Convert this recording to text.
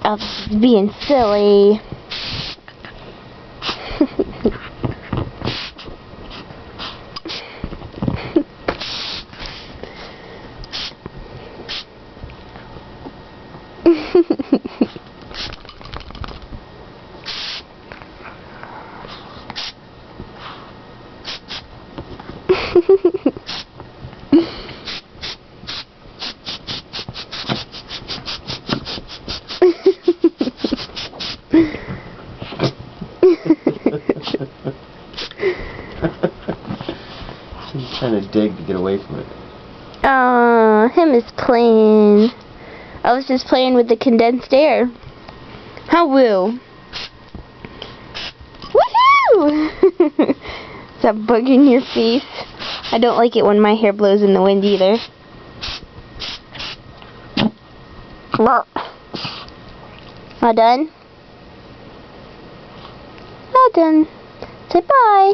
of being silly. He's trying to dig to get away from it. Him is playing. I was just playing with the condensed air. How woo! Woohoo! Is that bug in your face? I don't like it when my hair blows in the wind either. All done? All done. Say bye.